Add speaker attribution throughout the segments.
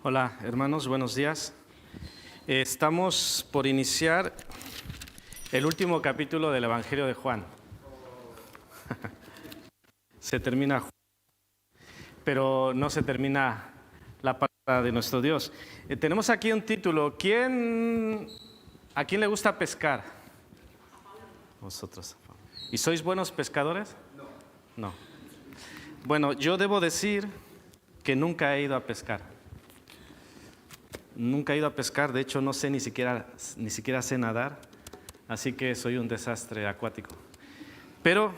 Speaker 1: Hola hermanos, buenos días. Estamos por iniciar el último capítulo del Evangelio de Juan. Se termina Juan, pero no se termina la palabra de nuestro Dios. Tenemos aquí un título. ¿A quién le gusta pescar? Vosotros. ¿Y sois buenos pescadores? No. Bueno, yo debo decir que nunca he ido a pescar. Nunca he ido a pescar, de hecho no sé ni siquiera sé nadar, así que soy un desastre acuático. Pero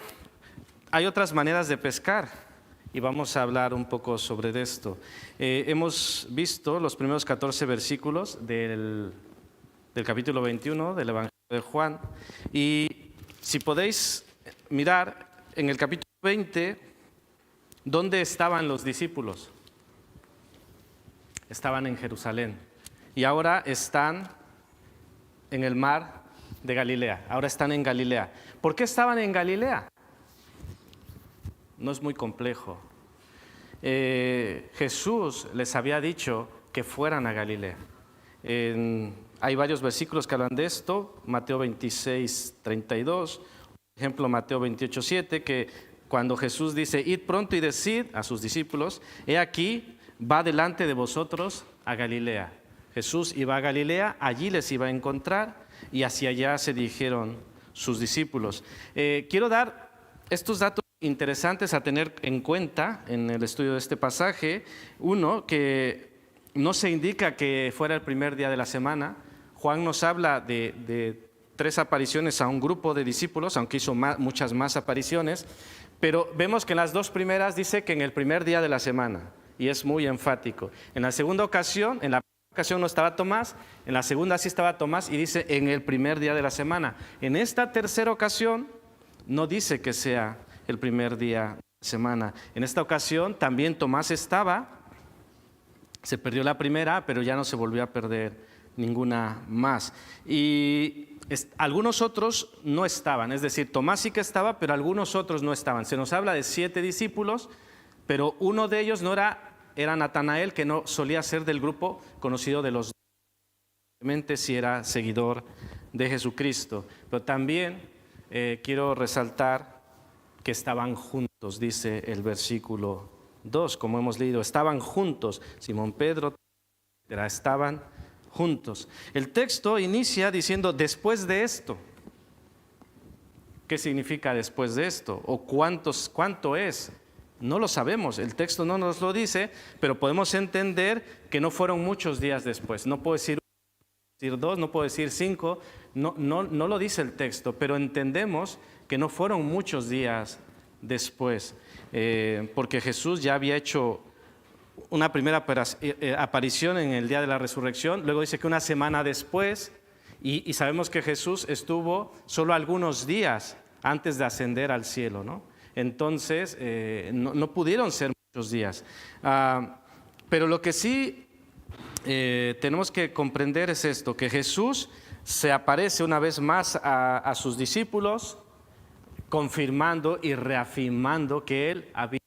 Speaker 1: hay otras maneras de pescar y vamos a hablar un poco sobre esto. Hemos visto los primeros 14 versículos del capítulo 21 del Evangelio de Juan y si podéis mirar en el capítulo 20, ¿dónde estaban los discípulos? Estaban en Jerusalén y ahora están en el mar de Galilea, ahora están en Galilea. ¿Por qué estaban en Galilea? No es muy complejo. Jesús les había dicho que fueran a Galilea. Hay varios versículos que hablan de esto, Mateo 26, 32, por ejemplo Mateo 28, 7, que cuando Jesús dice, id pronto y decid a sus discípulos, he aquí, va delante de vosotros a Galilea. Jesús iba a Galilea, allí les iba a encontrar y hacia allá se dirigieron sus discípulos. Quiero dar estos datos interesantes a tener en cuenta en el estudio de este pasaje. Uno, que no se indica que fuera el primer día de la semana. Juan nos habla de 3 apariciones a un grupo de discípulos, aunque hizo muchas más apariciones, pero vemos que en las 2 primeras dice que en el primer día de la semana. Y es muy enfático. En la segunda ocasión, en la primera ocasión no estaba Tomás, en la segunda sí estaba Tomás y dice en el primer día de la semana. En esta tercera ocasión no dice que sea el primer día de la semana. En esta ocasión también Tomás estaba, se perdió la primera, pero ya no se volvió a perder ninguna más. Y algunos otros no estaban, es decir, Tomás sí que estaba, pero algunos otros no estaban. Se nos habla de 7 discípulos, pero uno de ellos no era Natanael, que no solía ser del grupo conocido de los doce, si era seguidor de Jesucristo. Pero también quiero resaltar que estaban juntos, dice el versículo 2, como hemos leído, estaban juntos, Simón Pedro, estaban juntos. El texto inicia diciendo después de esto. ¿Qué significa después de esto? ¿O cuánto es? No lo sabemos, el texto no nos lo dice, pero podemos entender que no fueron muchos días después. No puedo decir 2, no puedo decir 5, no lo dice el texto, pero entendemos que no fueron muchos días después, porque Jesús ya había hecho una primera aparición en el día de la resurrección, luego dice que una semana después, y sabemos que Jesús estuvo solo algunos días antes de ascender al cielo, ¿no? Entonces, no pudieron ser muchos días. Pero lo que sí tenemos que comprender es esto, que Jesús se aparece una vez más a sus discípulos, confirmando y reafirmando que Él había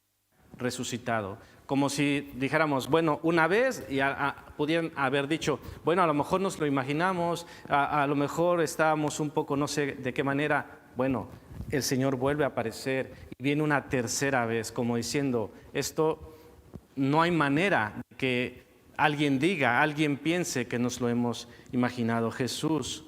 Speaker 1: resucitado. Como si dijéramos, bueno, una vez, y pudieran haber dicho, bueno, a lo mejor nos lo imaginamos, a lo mejor estábamos un poco, no sé de qué manera. Bueno, el Señor vuelve a aparecer y viene una tercera vez, como diciendo, esto no hay manera de que alguien diga, alguien piense que nos lo hemos imaginado. Jesús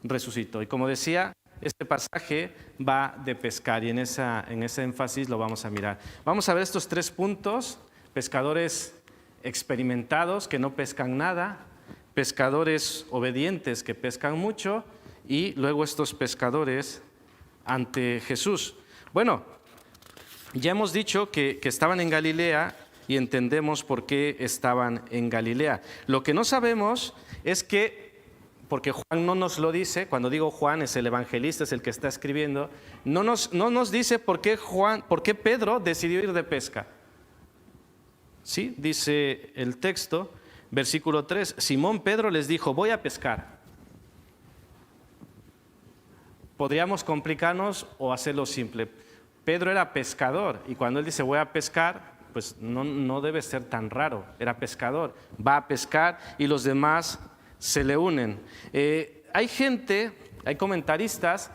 Speaker 1: resucitó. Y como decía, este pasaje va de pescar y en ese énfasis lo vamos a mirar. Vamos a ver estos 3 puntos: pescadores experimentados que no pescan nada, pescadores obedientes que pescan mucho y luego estos pescadores ante Jesús. Bueno, ya hemos dicho que estaban en Galilea y entendemos por qué estaban en Galilea. Lo que no sabemos es que, porque Juan no nos lo dice, cuando digo Juan es el evangelista, es el que está escribiendo, no nos dice por qué Pedro decidió ir de pesca. Sí, dice el texto, versículo 3, Simón Pedro les dijo, voy a pescar. Podríamos complicarnos o hacerlo simple. Pedro era pescador y cuando él dice voy a pescar, pues no debe ser tan raro, era pescador, va a pescar y los demás se le unen. Hay comentaristas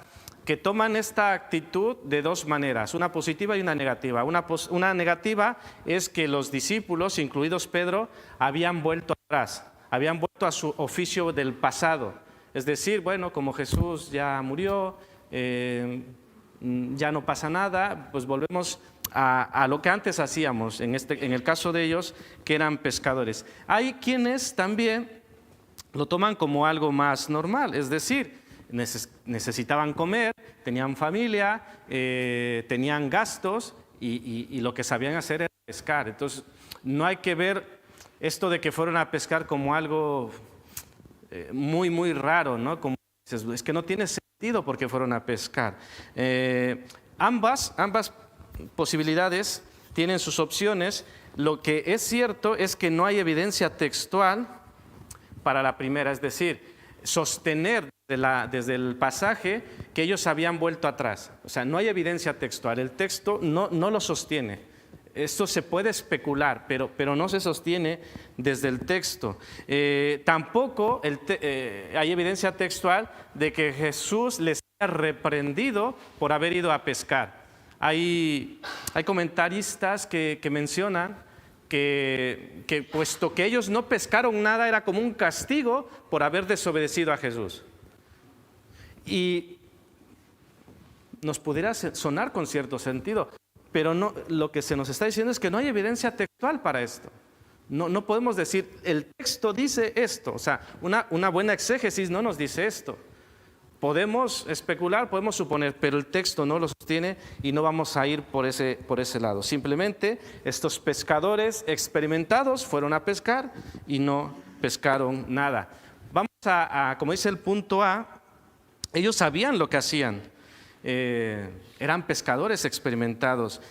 Speaker 1: que toman esta actitud de dos maneras, una positiva y una negativa. Una negativa es que los discípulos, incluidos Pedro, habían vuelto atrás, habían vuelto a su oficio del pasado. Es decir, bueno, como Jesús ya murió, ya no pasa nada, pues volvemos a lo que antes hacíamos, en el caso de ellos, que eran pescadores. Hay quienes también lo toman como algo más normal, es decir, necesitaban comer, tenían familia, tenían gastos y lo que sabían hacer era pescar. Entonces, no hay que ver esto de que fueron a pescar como algo muy, muy raro, ¿no? Como es que no tiene sentido porque fueron a pescar. Ambas posibilidades tienen sus opciones. Lo que es cierto es que no hay evidencia textual para la primera, es decir, sostener desde el pasaje que ellos habían vuelto atrás. O sea, no hay evidencia textual, el texto no lo sostiene. Esto se puede especular, pero no se sostiene desde el texto. Tampoco hay evidencia textual de que Jesús les haya reprendido por haber ido a pescar. Hay comentaristas que mencionan que puesto que ellos no pescaron nada, era como un castigo por haber desobedecido a Jesús. Y nos pudiera sonar con cierto sentido, pero no, lo que se nos está diciendo es que no hay evidencia textual para esto. No podemos decir, el texto dice esto, o sea, una buena exégesis no nos dice esto. Podemos especular, podemos suponer, pero el texto no lo sostiene y no vamos a ir por ese lado. Simplemente estos pescadores experimentados fueron a pescar y no pescaron nada. Vamos como dice el punto A, ellos sabían lo que hacían, eran pescadores experimentados.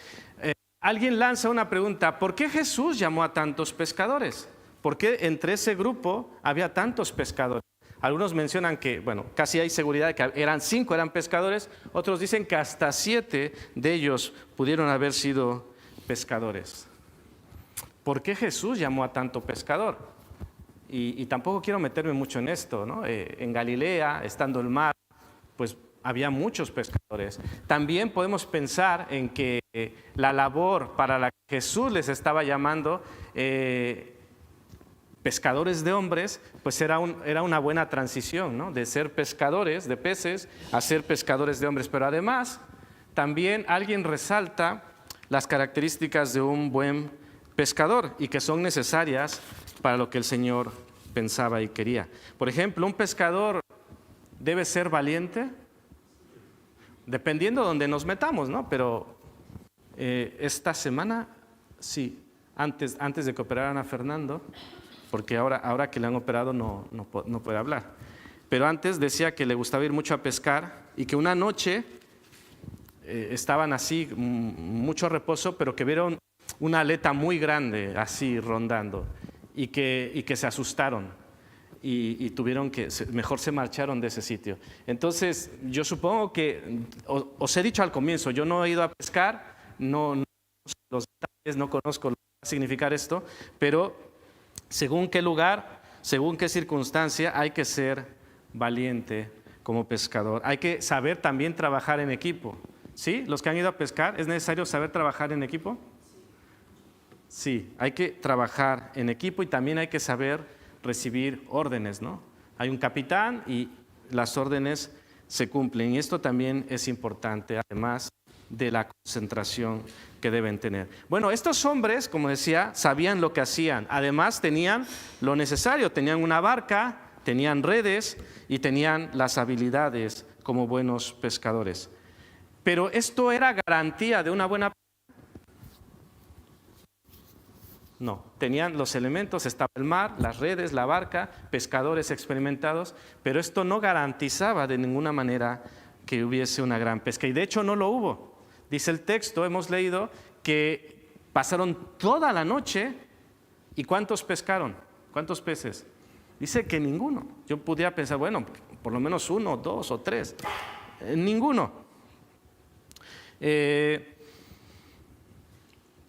Speaker 1: Alguien lanza una pregunta, ¿por qué Jesús llamó a tantos pescadores? ¿Por qué entre ese grupo había tantos pescadores? Algunos mencionan que, bueno, casi hay seguridad de que eran 5, eran pescadores. Otros dicen que hasta 7 de ellos pudieron haber sido pescadores. ¿Por qué Jesús llamó a tanto pescador? Y tampoco quiero meterme mucho en esto, ¿no? En Galilea, estando el mar, pues había muchos pescadores. También podemos pensar en que la labor para la que Jesús les estaba llamando, pescadores de hombres, pues era una buena transición, ¿no? De ser pescadores de peces a ser pescadores de hombres. Pero además, también alguien resalta las características de un buen pescador y que son necesarias para lo que el Señor pensaba y quería. Por ejemplo, un pescador debe ser valiente, dependiendo de donde nos metamos, ¿no? Pero esta semana, sí, antes de que operaran a Fernando, porque ahora que le han operado no puede hablar. Pero antes decía que le gustaba ir mucho a pescar y que una noche estaban así, mucho reposo, pero que vieron una aleta muy grande así rondando y que se asustaron y tuvieron que, mejor se marcharon de ese sitio. Entonces, yo supongo que, os he dicho al comienzo, yo no he ido a pescar, no los detalles, no conozco lo que va a significar esto, pero según qué lugar, según qué circunstancia, hay que ser valiente como pescador. Hay que saber también trabajar en equipo. ¿Sí? Los que han ido a pescar, ¿es necesario saber trabajar en equipo? Sí, hay que trabajar en equipo y también hay que saber recibir órdenes, ¿no? Hay un capitán y las órdenes se cumplen. Y esto también es importante, además de la concentración que deben tener. Bueno, estos hombres, como decía, sabían lo que hacían. Además, tenían lo necesario. Tenían una barca, tenían redes y tenían las habilidades como buenos pescadores. Pero ¿esto era garantía de una buena? No, tenían los elementos, estaba el mar, las redes, la barca, pescadores experimentados, pero esto no garantizaba de ninguna manera que hubiese una gran pesca. Y de hecho no lo hubo. Dice el texto, hemos leído, que pasaron toda la noche y ¿cuántos pescaron? ¿Cuántos peces? Dice que ninguno. Yo podía pensar, bueno, por lo menos 1, 2 o 3. Ninguno.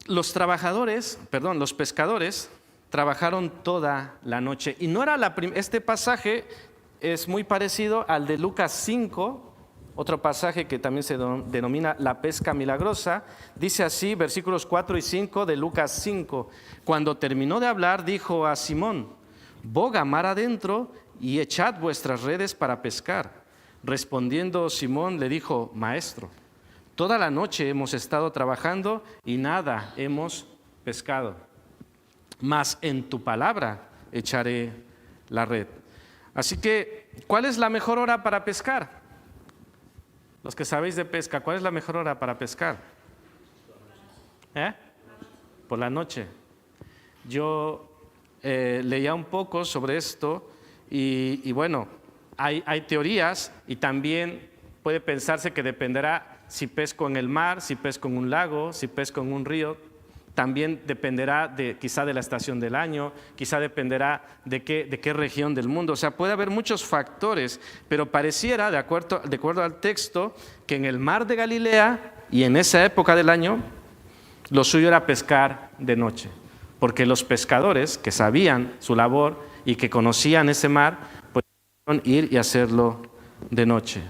Speaker 1: los pescadores trabajaron toda la noche. Y no era este pasaje es muy parecido al de Lucas 5, otro pasaje que también se denomina la pesca milagrosa. Dice así, versículos 4 y 5 de Lucas 5. Cuando terminó de hablar, dijo a Simón: boga mar adentro y echad vuestras redes para pescar. Respondiendo Simón le dijo: Maestro, toda la noche hemos estado trabajando y nada hemos pescado, mas en tu palabra echaré la red. Así que, ¿cuál es la mejor hora para pescar? Los que sabéis de pesca, ¿cuál es la mejor hora para pescar? Por la noche. Yo leía un poco sobre esto y bueno, hay teorías y también puede pensarse que dependerá si pesco en el mar, si pesco en un lago, si pesco en un río. También dependerá quizá de la estación del año, quizá dependerá de qué región del mundo. O sea, puede haber muchos factores, pero pareciera, de acuerdo al texto, que en el mar de Galilea y en esa época del año, lo suyo era pescar de noche. Porque los pescadores que sabían su labor y que conocían ese mar, pues podían ir y hacerlo de noche.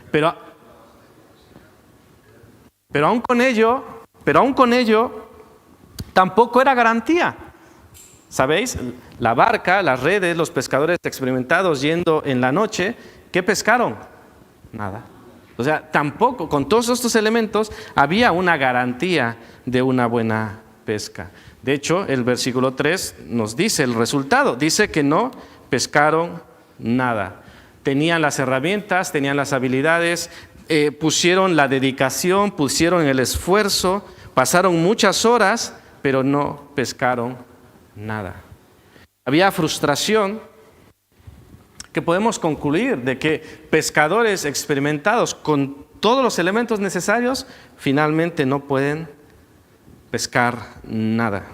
Speaker 1: Pero aún con ello, tampoco era garantía. ¿Sabéis? La barca, las redes, los pescadores experimentados yendo en la noche, ¿qué pescaron? Nada. O sea, tampoco, con todos estos elementos, había una garantía de una buena pesca. De hecho, el versículo 3 nos dice el resultado. Dice que no pescaron nada. Tenían las herramientas, tenían las habilidades, pusieron la dedicación, pusieron el esfuerzo, pasaron muchas horas, pero no pescaron nada. Había frustración, que podemos concluir de que pescadores experimentados con todos los elementos necesarios finalmente no pueden pescar nada.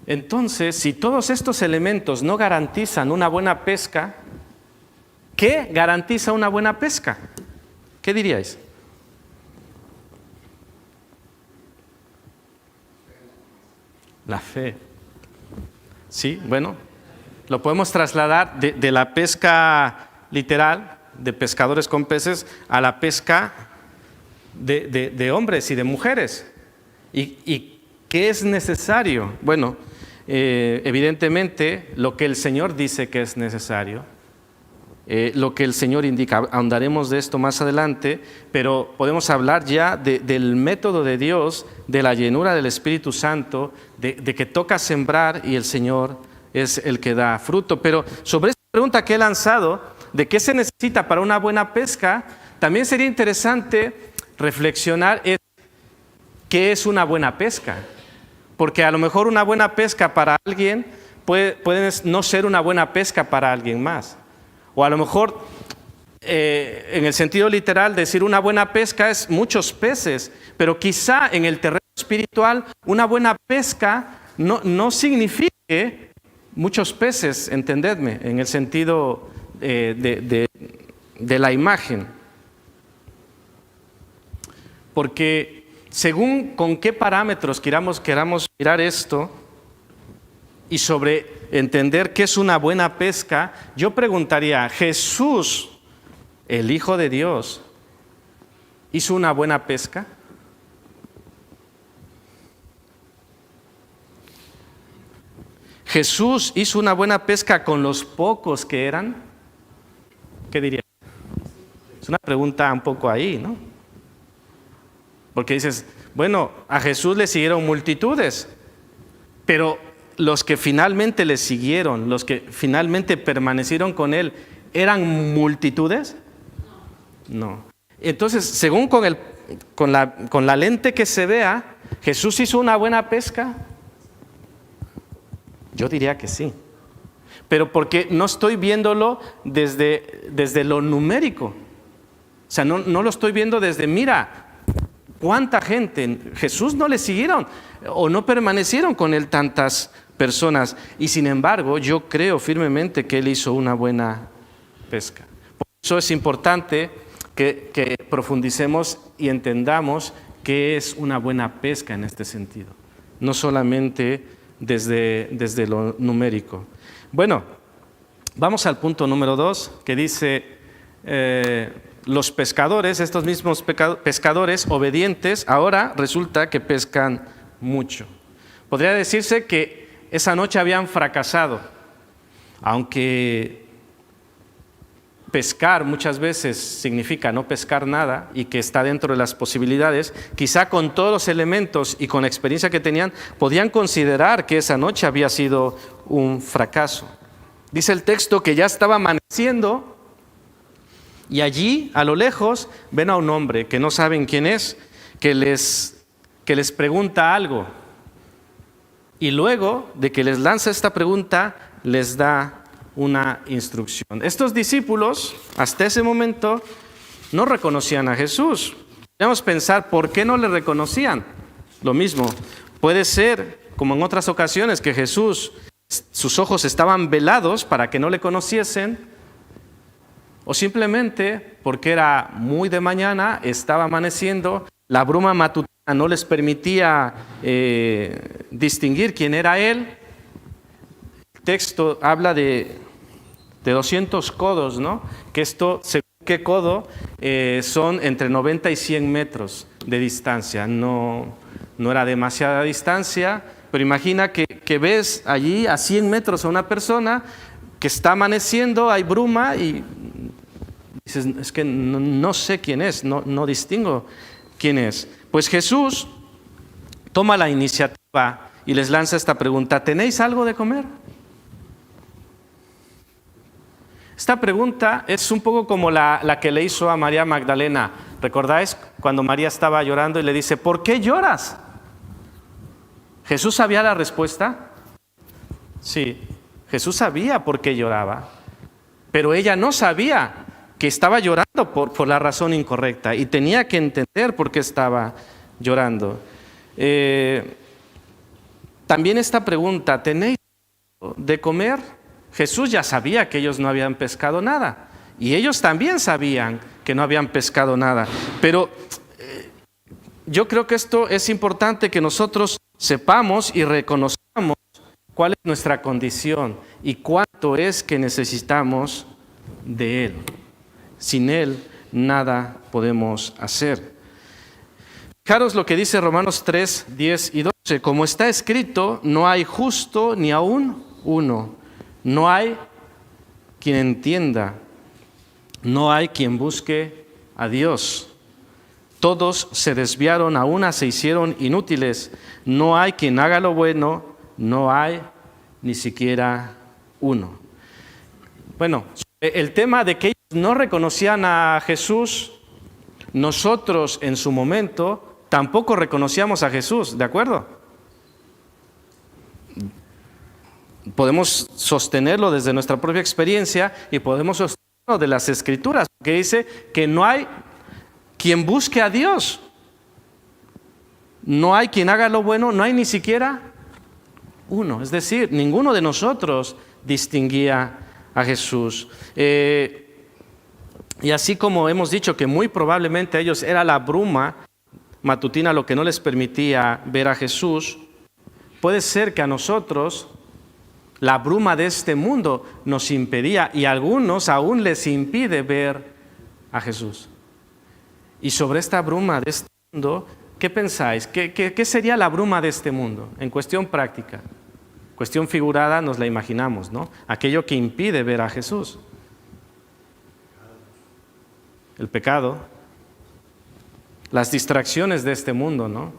Speaker 1: Entonces, si todos estos elementos no garantizan una buena pesca, ¿qué garantiza una buena pesca? ¿Qué diríais? La fe. Sí, bueno, lo podemos trasladar de la pesca literal, de pescadores con peces, a la pesca de hombres y de mujeres. ¿Y qué es necesario? Bueno, evidentemente lo que el Señor dice que es necesario, lo que el Señor indica. Ahondaremos de esto más adelante, pero podemos hablar ya del método de Dios, de la llenura del Espíritu Santo, de que toca sembrar y el Señor es el que da fruto. Pero sobre esta pregunta que he lanzado, de qué se necesita para una buena pesca, también sería interesante reflexionar qué es una buena pesca. Porque a lo mejor una buena pesca para alguien puede no ser una buena pesca para alguien más. O a lo mejor, en el sentido literal, decir una buena pesca es muchos peces, pero quizá en el terreno espiritual una buena pesca no signifique muchos peces, entendedme, en el sentido de la imagen. Porque según con qué parámetros queramos mirar esto, y sobre entender qué es una buena pesca, yo preguntaría, ¿Jesús, el Hijo de Dios, hizo una buena pesca? ¿Jesús hizo una buena pesca con los pocos que eran? ¿Qué diría? Es una pregunta un poco ahí, ¿no? Porque dices, bueno, a Jesús le siguieron multitudes, pero los que finalmente le siguieron, los que finalmente permanecieron con él, ¿eran multitudes? No. Entonces, según con la lente que se vea, ¿Jesús hizo una buena pesca? Yo diría que sí. Pero porque no estoy viéndolo desde lo numérico. O sea, no lo estoy viendo desde, mira, ¿cuánta gente? Jesús no le siguieron o no permanecieron con él tantas personas. Y sin embargo, yo creo firmemente que él hizo una buena pesca. Por eso es importante que profundicemos y entendamos qué es una buena pesca en este sentido, no solamente desde lo numérico. Bueno, vamos al punto número 2, que dice, los pescadores, estos mismos pescadores obedientes, ahora resulta que pescan mucho. Podría decirse que esa noche habían fracasado, aunque pescar muchas veces significa no pescar nada y que está dentro de las posibilidades, quizá con todos los elementos y con la experiencia que tenían, podían considerar que esa noche había sido un fracaso. Dice el texto que ya estaba amaneciendo y allí, a lo lejos, ven a un hombre que no saben quién es, que les pregunta algo. Y luego de que les lanza esta pregunta, les da una instrucción. Estos discípulos, hasta ese momento, no reconocían a Jesús. Podemos pensar, ¿por qué no le reconocían? Lo mismo, puede ser, como en otras ocasiones, que Jesús, sus ojos estaban velados para que no le conociesen, o simplemente porque era muy de mañana, estaba amaneciendo, la bruma matutina no les permitía distinguir quién era Él. El texto habla de 200 codos, ¿no? Que esto, según qué codo, son entre 90 y 100 metros de distancia. No era demasiada distancia, pero imagina que ves allí a 100 metros a una persona que está amaneciendo, hay bruma y dices, es que no sé quién es, no distingo quién es. Pues Jesús toma la iniciativa y les lanza esta pregunta: ¿tenéis algo de comer? Esta pregunta es un poco como la que le hizo a María Magdalena. ¿Recordáis cuando María estaba llorando y le dice, ¿por qué lloras? ¿Jesús sabía la respuesta? Sí, Jesús sabía por qué lloraba, pero ella no sabía que estaba llorando por la razón incorrecta y tenía que entender por qué estaba llorando. También esta pregunta, ¿tenéis de comer? Jesús ya sabía que ellos no habían pescado nada y ellos también sabían que no habían pescado nada, pero yo creo que esto es importante, que nosotros sepamos y reconozcamos cuál es nuestra condición y cuánto es que necesitamos de Él. Sin Él nada podemos hacer. Fijaros lo que dice Romanos 3, 10 y 12. Como está escrito, no hay justo ni aún uno. No hay quien entienda. No hay quien busque a Dios. Todos se desviaron, a una se hicieron inútiles. No hay quien haga lo bueno. No hay ni siquiera uno. Bueno, el tema de que ellos no reconocían a Jesús, nosotros en su momento tampoco reconocíamos a Jesús, ¿de acuerdo? Podemos sostenerlo desde nuestra propia experiencia y podemos sostenerlo de las Escrituras, que dice que no hay quien busque a Dios, no hay quien haga lo bueno, no hay ni siquiera uno. Es decir, ninguno de nosotros distinguía a Jesús. Y así como hemos dicho que muy probablemente a ellos era la bruma matutina lo que no les permitía ver a Jesús, puede ser que a nosotros la bruma de este mundo nos impedía, y a algunos aún les impide ver a Jesús. Y sobre esta bruma de este mundo, ¿qué pensáis? ¿Qué sería la bruma de este mundo en cuestión práctica? Cuestión figurada nos la imaginamos, ¿no? Aquello que impide ver a Jesús. El pecado, las distracciones de este mundo, ¿no?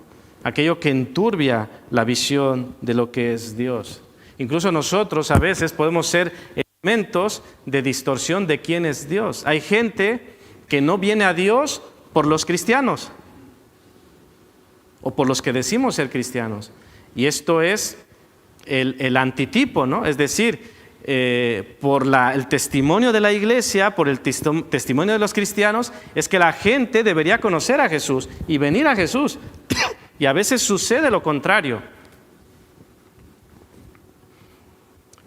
Speaker 1: Aquello que enturbia la visión de lo que es Dios. Incluso nosotros a veces podemos ser elementos de distorsión de quién es Dios. Hay gente que no viene a Dios por los cristianos o por los que decimos ser cristianos. Y esto es el antitipo, ¿no? Es decir, por el testimonio de la iglesia, por el testimonio de los cristianos, es que la gente debería conocer a Jesús y venir a Jesús. Y a veces sucede lo contrario.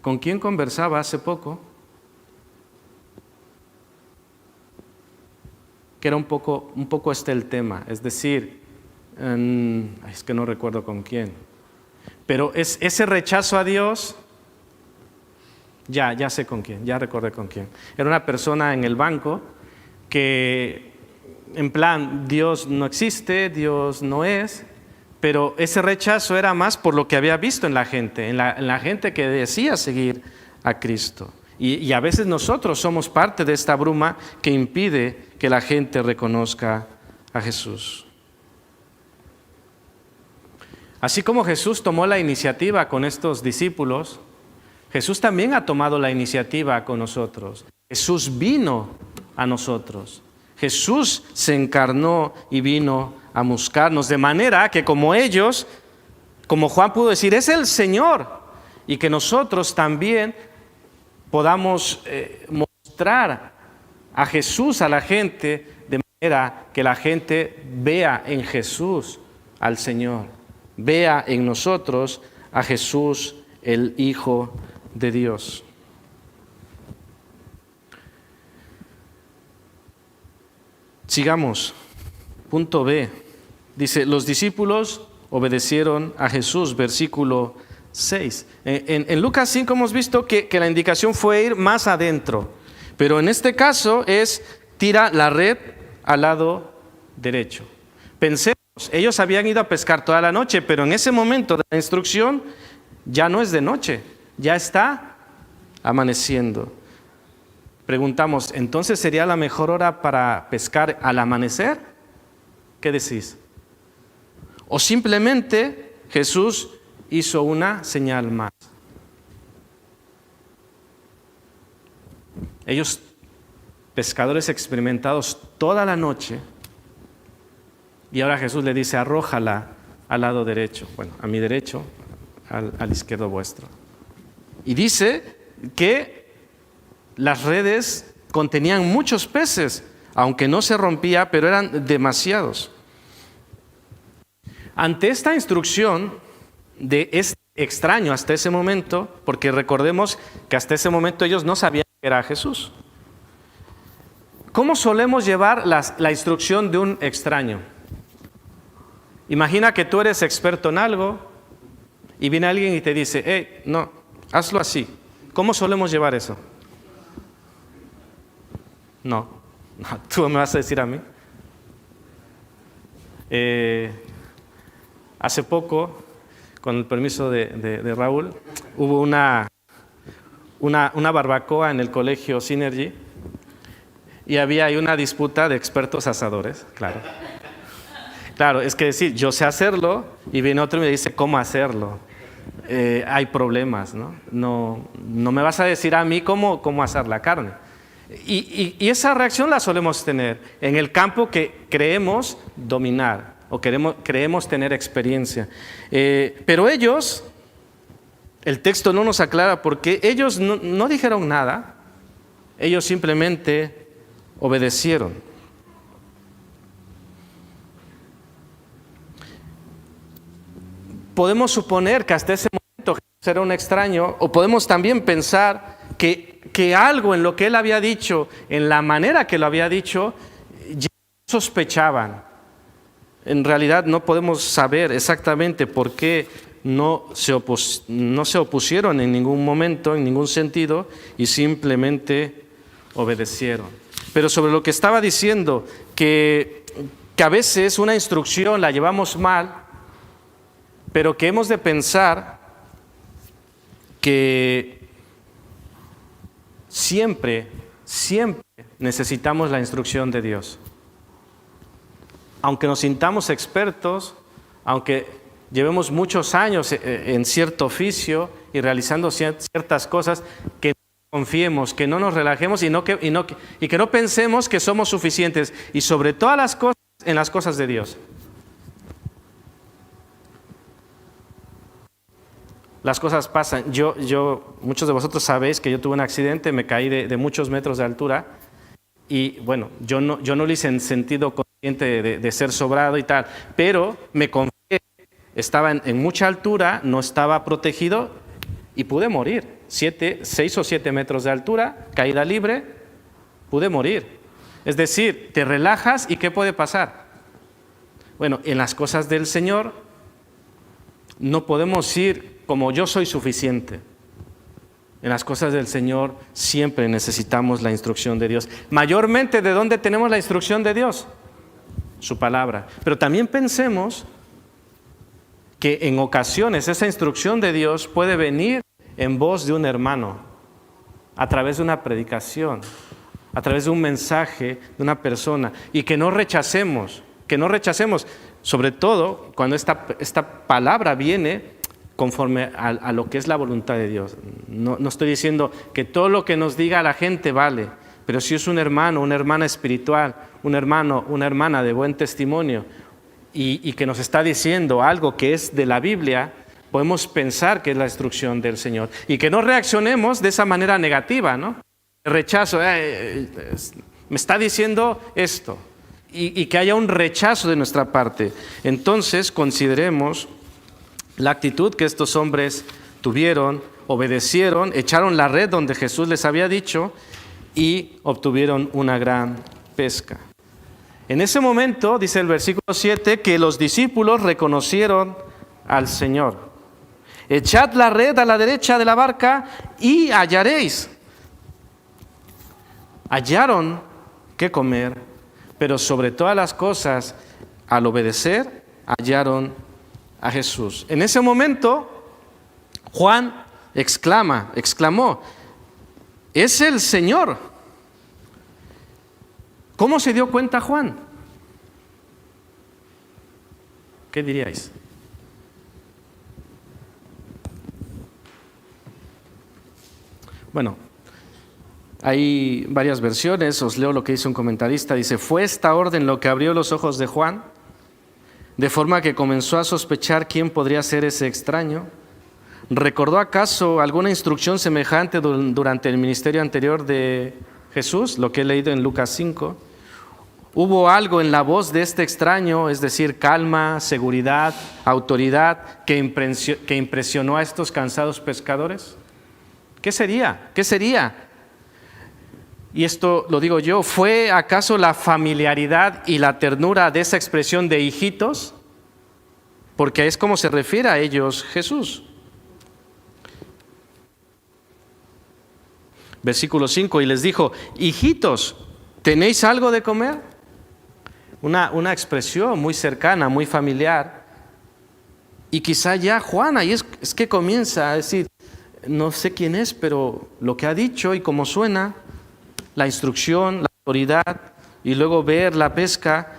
Speaker 1: ¿Con quién conversaba hace poco? Que era un poco el tema. Es decir, Es que no recuerdo con quién. Pero ese rechazo a Dios, ya sé con quién, ya recordé con quién. Era una persona en el banco que, en plan, Dios no existe, Dios no es, pero ese rechazo era más por lo que había visto en la gente, en la gente que decía seguir a Cristo. Y a veces nosotros somos parte de esta bruma que impide que la gente reconozca a Jesús. Así como Jesús tomó la iniciativa con estos discípulos, Jesús también ha tomado la iniciativa con nosotros. Jesús vino a nosotros. Jesús se encarnó y vino a buscarnos, de manera que como ellos, como Juan pudo decir, es el Señor, y que nosotros también podamos mostrar a Jesús a la gente, de manera que la gente vea en Jesús al Señor, vea en nosotros a Jesús, el Hijo de Dios. Sigamos. Punto B. Dice, los discípulos obedecieron a Jesús, versículo 6. En Lucas 5 hemos visto que la indicación fue ir más adentro, pero en este caso es tira la red al lado derecho. Pensemos, ellos habían ido a pescar toda la noche, pero en ese momento de la instrucción ya no es de noche, ya está amaneciendo. Preguntamos, ¿entonces sería la mejor hora para pescar al amanecer? ¿Qué decís? ¿O simplemente Jesús hizo una señal más? Ellos, pescadores experimentados toda la noche, y ahora Jesús le dice, arrójala al lado derecho, bueno, a mi derecho, al izquierdo vuestro. Y dice que las redes contenían muchos peces, aunque no se rompía, pero eran demasiados. Ante esta instrucción de este extraño hasta ese momento, porque recordemos que hasta ese momento ellos no sabían que era Jesús. ¿Cómo solemos llevar la instrucción de un extraño? Imagina que tú eres experto en algo y viene alguien y te dice, hey, no, hazlo así. ¿Cómo solemos llevar eso? No, tú me vas a decir a mí. Hace poco, con el permiso de Raúl, hubo una barbacoa en el colegio Synergy y había ahí una disputa de expertos asadores, claro. Claro, es que decir, yo sé hacerlo y viene otro y me dice cómo hacerlo. Hay problemas, ¿no? No me vas a decir a mí cómo asar la carne. Y esa reacción la solemos tener en el campo que creemos dominar o creemos tener experiencia. Pero ellos, el texto no nos aclara por qué, ellos no dijeron nada, ellos simplemente obedecieron. Podemos suponer que hasta ese momento Jesús era un extraño, o podemos también pensar que algo en lo que él había dicho, en la manera que lo había dicho, ya sospechaban. En realidad no podemos saber exactamente por qué no se opusieron en ningún momento, en ningún sentido, y simplemente obedecieron. Pero sobre lo que estaba diciendo, que a veces una instrucción la llevamos mal, pero que hemos de pensar que siempre necesitamos la instrucción de Dios. Aunque nos sintamos expertos, aunque llevemos muchos años en cierto oficio y realizando ciertas cosas, que confiemos, que no nos relajemos y que no pensemos que somos suficientes, y sobre todas las cosas, en las cosas de Dios. Las cosas pasan. Muchos de vosotros sabéis que yo tuve un accidente, me caí de muchos metros de altura y bueno, yo no lo hice en sentido consciente de ser sobrado y tal, pero me confié, estaba en mucha altura, no estaba protegido y pude morir. 6 o 7 metros de altura, caída libre, pude morir. Es decir, te relajas y ¿qué puede pasar? Bueno, en las cosas del Señor no podemos ir como yo soy suficiente. En las cosas del Señor siempre necesitamos la instrucción de Dios. Mayormente, ¿de dónde tenemos la instrucción de Dios? Su palabra. Pero también pensemos que en ocasiones esa instrucción de Dios puede venir en voz de un hermano, a través de una predicación, a través de un mensaje de una persona, y que no rechacemos, sobre todo cuando esta palabra viene conforme a lo que es la voluntad de Dios. No estoy diciendo que todo lo que nos diga la gente vale, pero si es un hermano, una hermana espiritual, un hermano, una hermana de buen testimonio, y que nos está diciendo algo que es de la Biblia, podemos pensar que es la instrucción del Señor. Y que no reaccionemos de esa manera negativa, ¿no? Rechazo, me está diciendo esto. Y que haya un rechazo de nuestra parte. Entonces consideremos la actitud que estos hombres tuvieron, obedecieron, echaron la red donde Jesús les había dicho y obtuvieron una gran pesca. En ese momento, dice el versículo 7, que los discípulos reconocieron al Señor. Echad la red a la derecha de la barca y hallaréis. Hallaron qué comer, pero sobre todas las cosas, al obedecer, hallaron a Jesús. En ese momento, Juan exclamó, es el Señor. ¿Cómo se dio cuenta Juan? ¿Qué diríais? Bueno, hay varias versiones, os leo lo que dice un comentarista, dice, fue esta orden lo que abrió los ojos de Juan, de forma que comenzó a sospechar quién podría ser ese extraño. ¿Recordó acaso alguna instrucción semejante durante el ministerio anterior de Jesús? Lo que he leído en Lucas 5. ¿Hubo algo en la voz de este extraño, es decir, calma, seguridad, autoridad, que impresionó a estos cansados pescadores? ¿Qué sería? ¿Qué sería? Y esto lo digo yo, ¿fue acaso la familiaridad y la ternura de esa expresión de hijitos? Porque es como se refiere a ellos Jesús. Versículo 5, y les dijo, hijitos, ¿tenéis algo de comer? Una expresión muy cercana, muy familiar. Y quizá ya Juan ahí es que comienza a decir, no sé quién es, pero lo que ha dicho y cómo suena, la instrucción, la autoridad, y luego ver la pesca,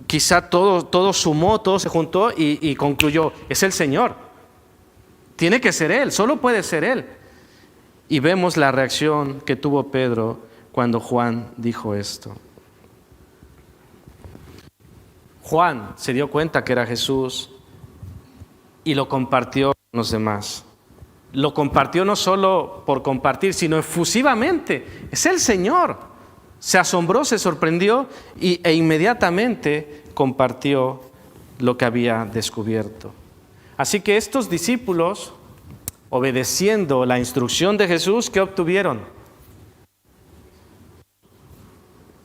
Speaker 1: quizá todo sumó, todo se juntó y concluyó, es el Señor. Tiene que ser Él, solo puede ser Él. Y vemos la reacción que tuvo Pedro cuando Juan dijo esto. Juan se dio cuenta que era Jesús y lo compartió con los demás. Lo compartió no solo por compartir, sino efusivamente. Es el Señor. Se asombró, se sorprendió e inmediatamente compartió lo que había descubierto. Así que estos discípulos, obedeciendo la instrucción de Jesús, ¿qué obtuvieron?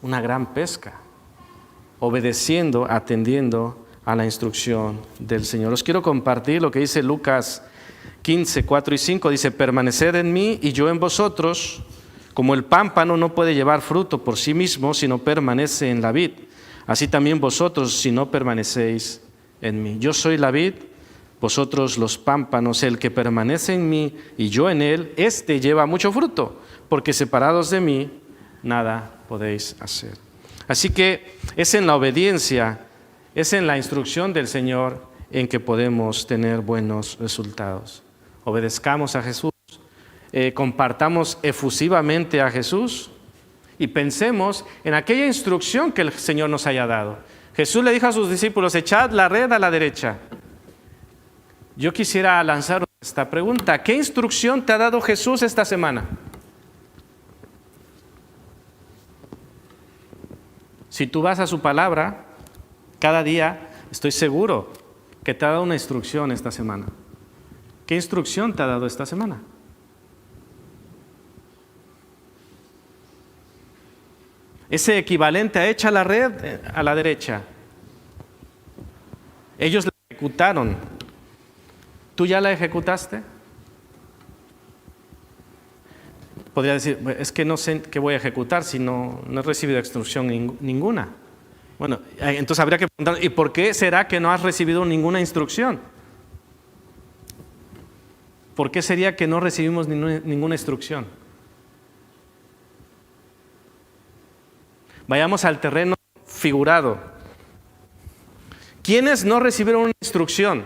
Speaker 1: Una gran pesca. Obedeciendo, atendiendo a la instrucción del Señor. Os quiero compartir lo que dice Lucas 15, 4 y 5. Dice, permaneced en mí y yo en vosotros, como el pámpano no puede llevar fruto por sí mismo, sino permanece en la vid. Así también vosotros, si no permanecéis en mí. Yo soy la vid, vosotros los pámpanos. El que permanece en mí y yo en él, éste lleva mucho fruto, porque separados de mí, nada podéis hacer. Así que es en la obediencia, es en la instrucción del Señor en que podemos tener buenos resultados. Obedezcamos a Jesús, compartamos efusivamente a Jesús y pensemos en aquella instrucción que el Señor nos haya dado. Jesús le dijo a sus discípulos, echad la red a la derecha. Yo quisiera lanzar esta pregunta, ¿qué instrucción te ha dado Jesús esta semana? Si tú vas a su palabra, cada día, estoy seguro que te ha dado una instrucción esta semana. ¿Qué instrucción te ha dado esta semana? Ese equivalente a echa la red a la derecha. Ellos la ejecutaron. ¿Tú ya la ejecutaste? Podría decir, es que no sé qué voy a ejecutar si no he recibido instrucción ninguna. Bueno, entonces habría que preguntar, ¿y por qué será que no has recibido ninguna instrucción? ¿Por qué sería que no recibimos ninguna instrucción? Vayamos al terreno figurado. ¿Quiénes no recibieron una instrucción?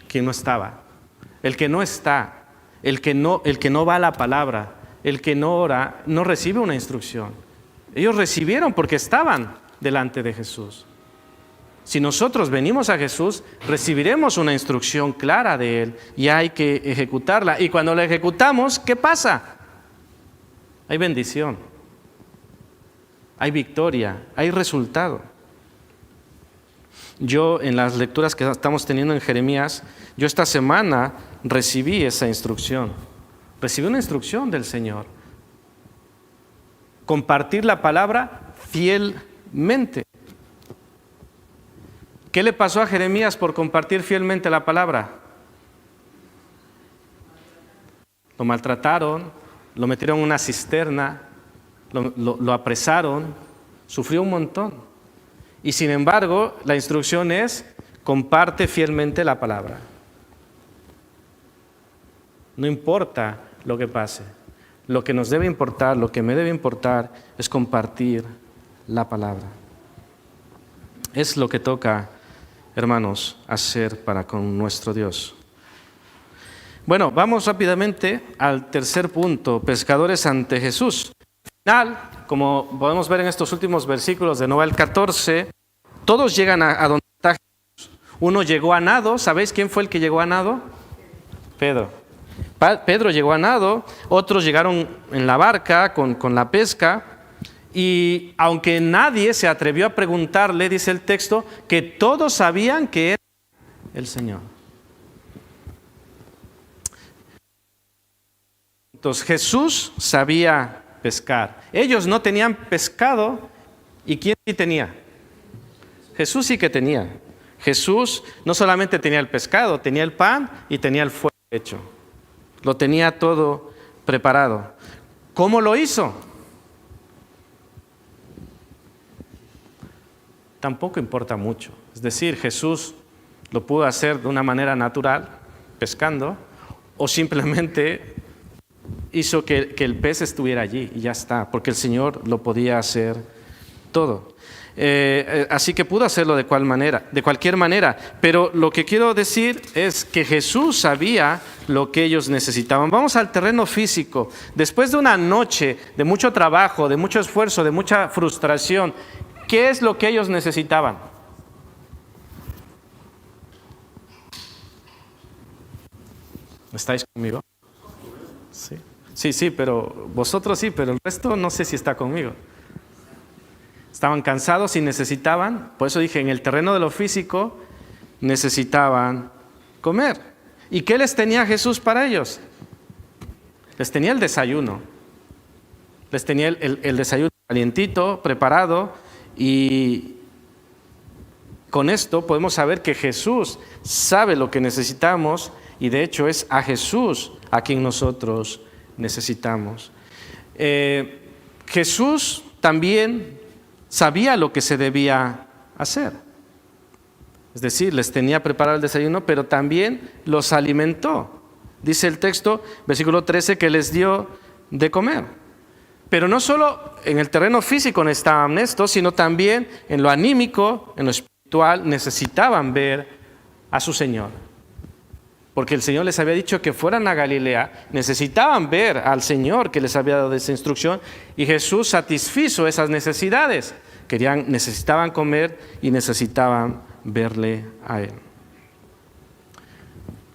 Speaker 1: ¿Quién no estaba? El que no está, el que no va a la palabra, el que no ora, no recibe una instrucción. Ellos recibieron porque estaban delante de Jesús. Si nosotros venimos a Jesús, recibiremos una instrucción clara de Él y hay que ejecutarla. Y cuando la ejecutamos, ¿qué pasa? Hay bendición, hay victoria, hay resultado. Yo en las lecturas que estamos teniendo en Jeremías, yo esta semana recibí esa instrucción. Recibí una instrucción del Señor. Compartir la palabra fielmente. ¿Qué le pasó a Jeremías por compartir fielmente la palabra? Lo maltrataron, lo metieron en una cisterna, lo apresaron, sufrió un montón. Y sin embargo, la instrucción es, comparte fielmente la palabra. No importa lo que pase. Lo que nos debe importar, lo que me debe importar, es compartir la palabra. Es lo que toca, hermanos, hacer para con nuestro Dios. Bueno, vamos rápidamente al tercer punto, pescadores ante Jesús. Al final, como podemos ver en estos últimos versículos de 9 al 14, todos llegan a donde está Jesús. Uno llegó a nado, ¿sabéis quién fue el que llegó a nado? Pedro. Pedro llegó a nado, otros llegaron en la barca con la pesca, y aunque nadie se atrevió a preguntarle, dice el texto, que todos sabían que era el Señor. Entonces Jesús sabía pescar. Ellos no tenían pescado, ¿y quién sí tenía? Jesús sí que tenía. Jesús no solamente tenía el pescado, tenía el pan y tenía el fuego hecho. Lo tenía todo preparado. ¿Cómo lo hizo? Tampoco importa mucho. Es decir, Jesús lo pudo hacer de una manera natural, pescando, o simplemente hizo que el pez estuviera allí y ya está, porque el Señor lo podía hacer todo. Así que pudo hacerlo de cualquier manera. Pero lo que quiero decir es que Jesús sabía lo que ellos necesitaban. Vamos al terreno físico. Después de una noche de mucho trabajo, de mucho esfuerzo, de mucha frustración, ¿qué es lo que ellos necesitaban? ¿Estáis conmigo? Sí, pero vosotros sí, pero el resto no sé si está conmigo. Estaban cansados y necesitaban, por eso dije, en el terreno de lo físico, necesitaban comer. ¿Y qué les tenía Jesús para ellos? Les tenía el desayuno. Les tenía el desayuno calientito, preparado, y con esto podemos saber que Jesús sabe lo que necesitamos, y de hecho es a Jesús a quien nosotros necesitamos. Jesús también sabía lo que se debía hacer. Es decir, les tenía preparado el desayuno, pero también los alimentó. Dice el texto, versículo 13, que les dio de comer. Pero no solo en el terreno físico necesitaban esto, sino también en lo anímico, en lo espiritual, necesitaban ver a su Señor. Porque el Señor les había dicho que fueran a Galilea, necesitaban ver al Señor que les había dado esa instrucción, y Jesús satisfizo esas necesidades. Necesitaban comer y necesitaban verle a Él.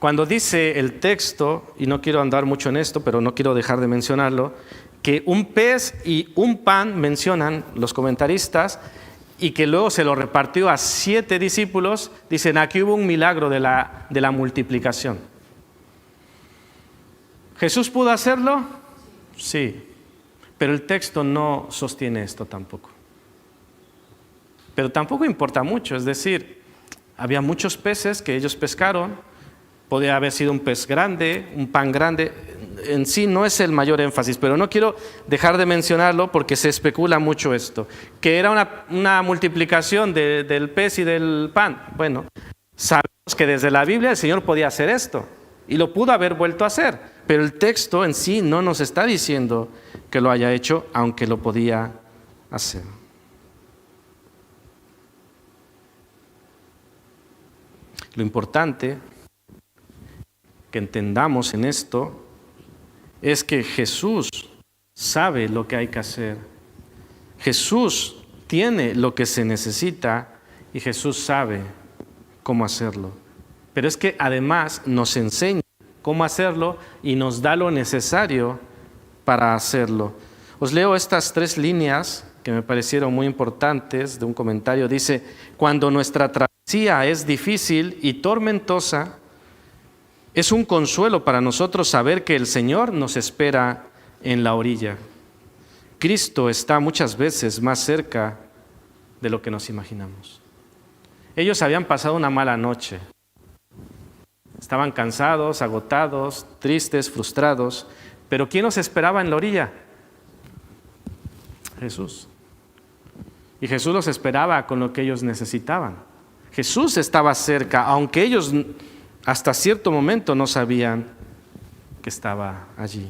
Speaker 1: Cuando dice el texto, y no quiero andar mucho en esto, pero no quiero dejar de mencionarlo, que un pez y un pan mencionan los comentaristas, y que luego se lo repartió a 7 discípulos, dicen aquí hubo un milagro de la multiplicación. ¿Jesús pudo hacerlo? Sí, pero el texto no sostiene esto tampoco. pero tampoco importa mucho. Es decir, había muchos peces que ellos pescaron, podía haber sido un pez grande, un pan grande, en sí no es el mayor énfasis, pero no quiero dejar de mencionarlo porque se especula mucho esto, que era una multiplicación del pez y del pan. Bueno, sabemos que desde la Biblia el Señor podía hacer esto y lo pudo haber vuelto a hacer, pero el texto en sí no nos está diciendo que lo haya hecho, aunque lo podía hacer. Lo importante que entendamos en esto es que Jesús sabe lo que hay que hacer. Jesús tiene lo que se necesita y Jesús sabe cómo hacerlo. Pero es que además nos enseña cómo hacerlo y nos da lo necesario para hacerlo. Os leo estas 3 líneas que me parecieron muy importantes de un comentario. Dice: cuando nuestra travesía es difícil y tormentosa, es un consuelo para nosotros saber que el Señor nos espera en la orilla. Cristo está muchas veces más cerca de lo que nos imaginamos. Ellos habían pasado una mala noche. Estaban cansados, agotados, tristes, frustrados. Pero ¿quién los esperaba en la orilla? Jesús. Y Jesús los esperaba con lo que ellos necesitaban. Jesús estaba cerca, aunque ellos hasta cierto momento no sabían que estaba allí.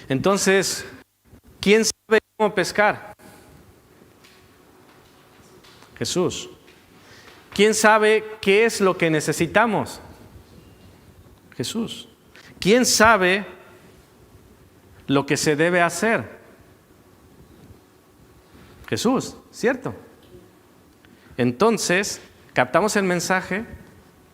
Speaker 1: Entonces, ¿quién sabe cómo pescar? Jesús. ¿Quién sabe qué es lo que necesitamos? Jesús. ¿Quién sabe lo que se debe hacer? Jesús, ¿cierto? Entonces, captamos el mensaje.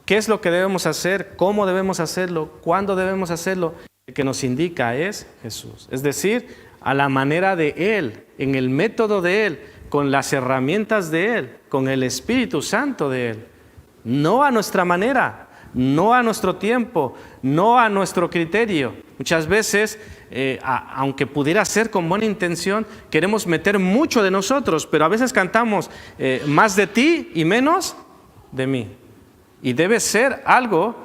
Speaker 1: ¿Qué es lo que debemos hacer? ¿Cómo debemos hacerlo? ¿Cuándo debemos hacerlo? El que nos indica es Jesús. Es decir, a la manera de Él, en el método de Él, con las herramientas de Él, con el Espíritu Santo de Él. No a nuestra manera, no a nuestro tiempo, no a nuestro criterio. Muchas veces, aunque pudiera ser con buena intención, queremos meter mucho de nosotros, pero a veces cantamos más de ti y menos de mí. Y debe ser algo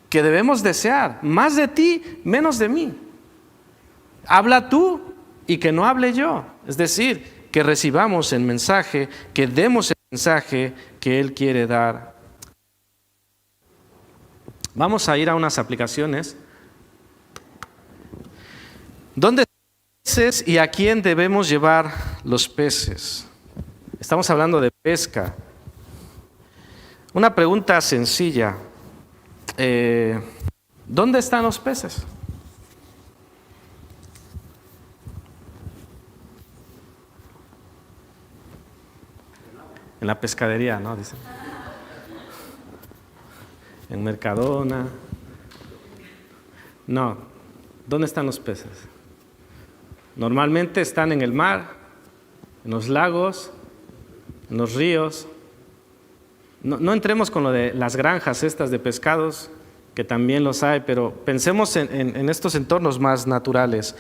Speaker 1: que debemos desear, más de ti, menos de mí. Habla tú y que no hable yo. Es decir, que recibamos el mensaje, que demos el mensaje que Él quiere dar. Vamos a ir a unas aplicaciones. ¿Dónde están los peces y a quién debemos llevar los peces? Estamos hablando de pesca. Una pregunta sencilla. ¿Dónde están los peces? En la pescadería, ¿no? Dicen. En Mercadona. No. ¿Dónde están los peces? Normalmente están en el mar, en los lagos, en los ríos. No entremos con lo de las granjas estas de pescados, que también los hay, pero pensemos en estos entornos más naturales.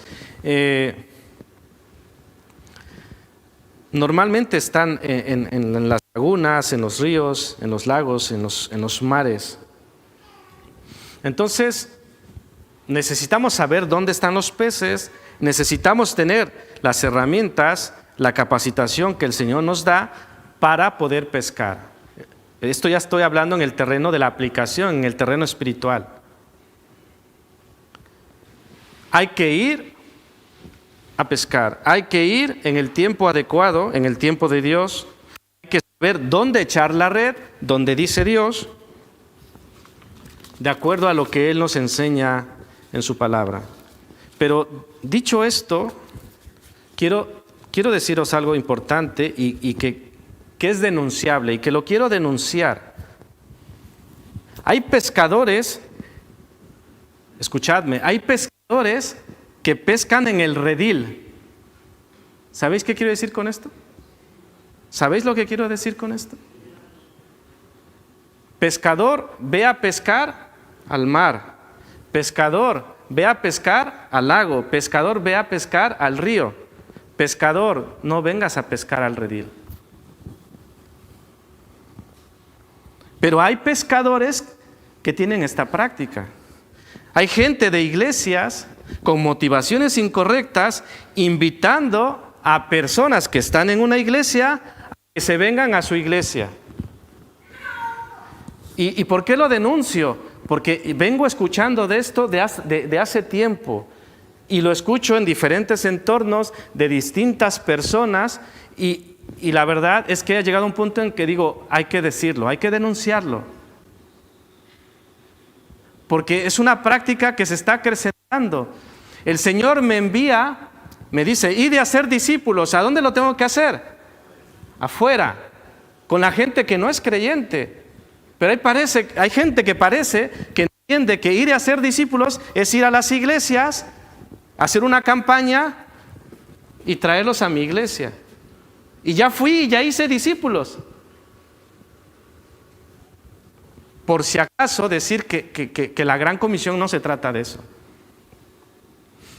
Speaker 1: Normalmente están en las lagunas, en los ríos, en los lagos, en los mares. Entonces, necesitamos saber dónde están los peces, necesitamos tener las herramientas, la capacitación que el Señor nos da para poder pescar. Esto ya estoy hablando en el terreno de la aplicación, en el terreno espiritual. Hay que ir a pescar, hay que ir en el tiempo adecuado, en el tiempo de Dios. Hay que saber dónde echar la red, donde dice Dios, de acuerdo a lo que Él nos enseña en su palabra. Pero dicho esto, quiero deciros algo importante y que es denunciable y que lo quiero denunciar. Hay pescadores, escuchadme, hay pescadores que pescan en el redil. ¿Sabéis qué quiero decir con esto? ¿Sabéis lo que quiero decir con esto? Pescador, ve a pescar al mar. Pescador, ve a pescar al lago. Pescador, ve a pescar al río. pescador, no vengas a pescar al redil. Pero hay pescadores que tienen esta práctica. Hay gente de iglesias con motivaciones incorrectas invitando a personas que están en una iglesia a que se vengan a su iglesia. ¿Y por qué lo denuncio? Porque vengo escuchando de esto de hace tiempo y lo escucho en diferentes entornos de distintas personas y la verdad es que ha llegado un punto en que digo, hay que decirlo, hay que denunciarlo. Porque es una práctica que se está acrecentando. El Señor me envía, me dice, id a hacer discípulos. ¿A dónde lo tengo que hacer? Afuera, con la gente que no es creyente. Pero hay gente que parece que entiende que ir a hacer discípulos es ir a las iglesias, hacer una campaña y traerlos a mi iglesia. Y ya fui y ya hice discípulos. Por si acaso decir que la gran comisión no se trata de eso.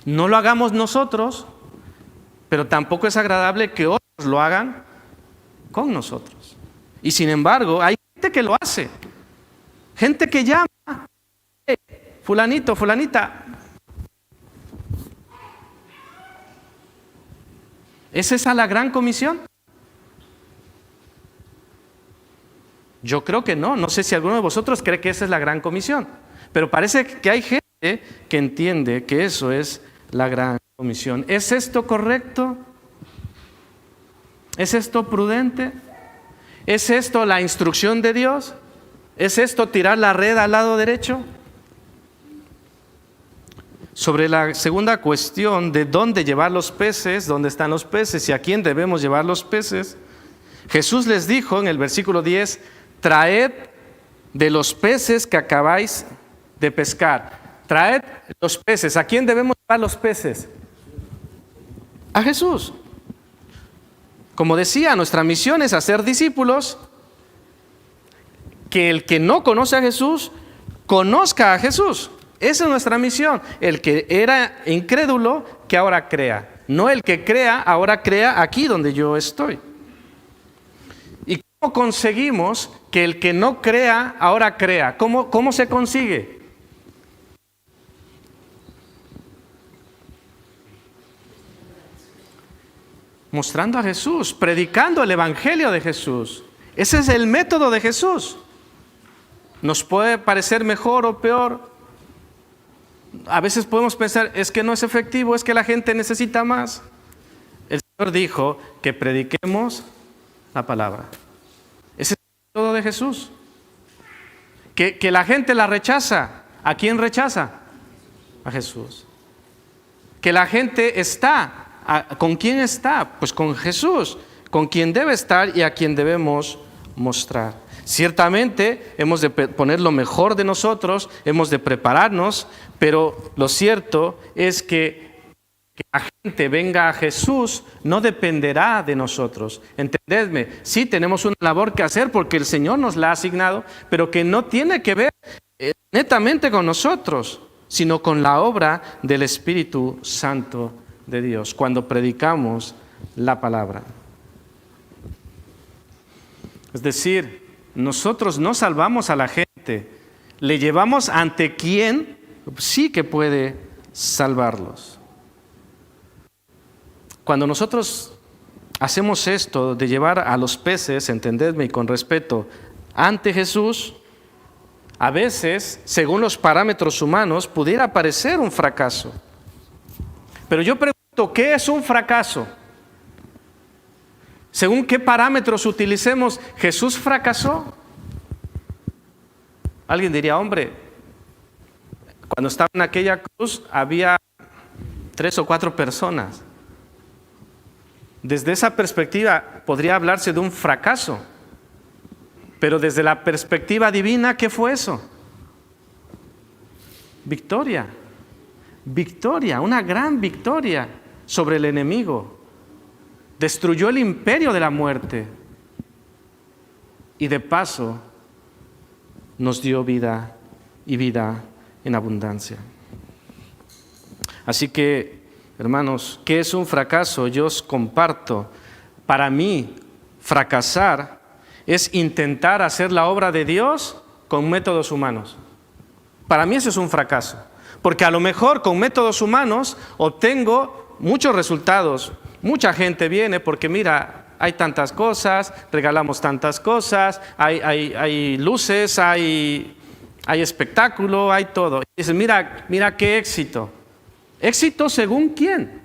Speaker 1: No lo hagamos nosotros, pero tampoco es agradable que otros lo hagan con nosotros. Y sin embargo, hay gente que lo hace. Gente que llama, fulanito, fulanita. ¿Es esa la gran comisión? Yo creo que no. No sé si alguno de vosotros cree que esa es la gran comisión. Pero parece que hay gente que entiende que eso es la gran comisión. ¿Es esto correcto? ¿Es esto prudente? ¿Es esto la instrucción de Dios? ¿Es esto tirar la red al lado derecho? Sobre la segunda cuestión de dónde llevar los peces, dónde están los peces y a quién debemos llevar los peces, Jesús les dijo en el versículo 10, traed de los peces que acabáis de pescar. Traed los peces. ¿A quién debemos llevar los peces? A Jesús. Como decía, nuestra misión es hacer discípulos, que el que no conoce a Jesús, conozca a Jesús. Esa es nuestra misión. El que era incrédulo, que ahora crea. No el que crea, ahora crea aquí donde yo estoy. ¿Y cómo conseguimos que el que no crea, ahora crea? ¿Cómo se consigue? Mostrando a Jesús, predicando el evangelio de Jesús. Ese es el método de Jesús. Nos puede parecer mejor o peor. A veces podemos pensar, es que no es efectivo, es que la gente necesita más. El Señor dijo que prediquemos la palabra. Ese es el método de Jesús. Que la gente la rechaza. ¿A quién rechaza? A Jesús. Que la gente está. ¿Con quién está? Pues con Jesús, con quien debe estar y a quien debemos mostrar. Ciertamente hemos de poner lo mejor de nosotros, hemos de prepararnos, pero lo cierto es que la gente venga a Jesús no dependerá de nosotros. Entendedme, sí tenemos una labor que hacer porque el Señor nos la ha asignado, pero que no tiene que ver netamente con nosotros, sino con la obra del Espíritu Santo de Dios, cuando predicamos la palabra. Es decir, nosotros no salvamos a la gente, le llevamos ante quien sí que puede salvarlos. Cuando nosotros hacemos esto de llevar a los peces, entendedme y con respeto, ante Jesús, a veces, según los parámetros humanos, pudiera parecer un fracaso. Pero yo pregunto, ¿qué es un fracaso? Según qué parámetros utilicemos, ¿Jesús fracasó? Alguien diría, hombre, cuando estaba en aquella cruz había 3 o 4 personas. Desde esa perspectiva podría hablarse de un fracaso. Pero desde la perspectiva divina, ¿qué fue eso? Victoria. Victoria, una gran victoria sobre el enemigo. Destruyó el imperio de la muerte. Y de paso nos dio vida y vida en abundancia. Así que Hermanos, ¿qué es un fracaso? Yo os comparto. Para mí, fracasar es intentar hacer la obra de Dios con métodos humanos. Para mí eso es un fracaso. Porque a lo mejor con métodos humanos obtengo muchos resultados. Mucha gente viene porque mira, hay tantas cosas, regalamos tantas cosas, hay luces, hay espectáculo, hay todo. Y dicen, mira qué éxito. ¿Éxito según quién?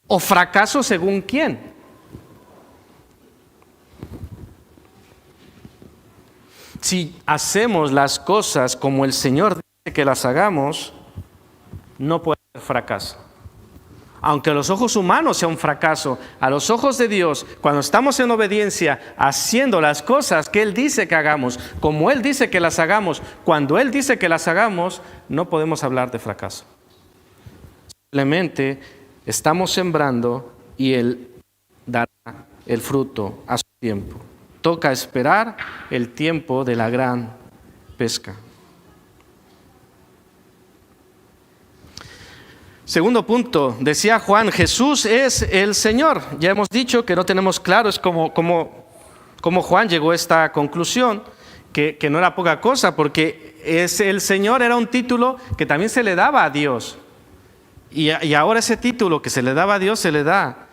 Speaker 1: ¿O fracaso según quién? Si hacemos las cosas como el Señor dice que las hagamos, no puede haber fracaso. Aunque a los ojos humanos sea un fracaso, a los ojos de Dios, cuando estamos en obediencia, haciendo las cosas que Él dice que hagamos, como Él dice que las hagamos, cuando Él dice que las hagamos, no podemos hablar de fracaso. Simplemente estamos sembrando y Él dará el fruto a su tiempo. Toca esperar el tiempo de la gran pesca. Segundo punto, decía Juan, Jesús es el Señor. Ya hemos dicho que no tenemos claro, es como Juan llegó a esta conclusión, que no era poca cosa, porque el Señor era un título que también se le daba a Dios. Y ahora ese título que se le daba a Dios se le da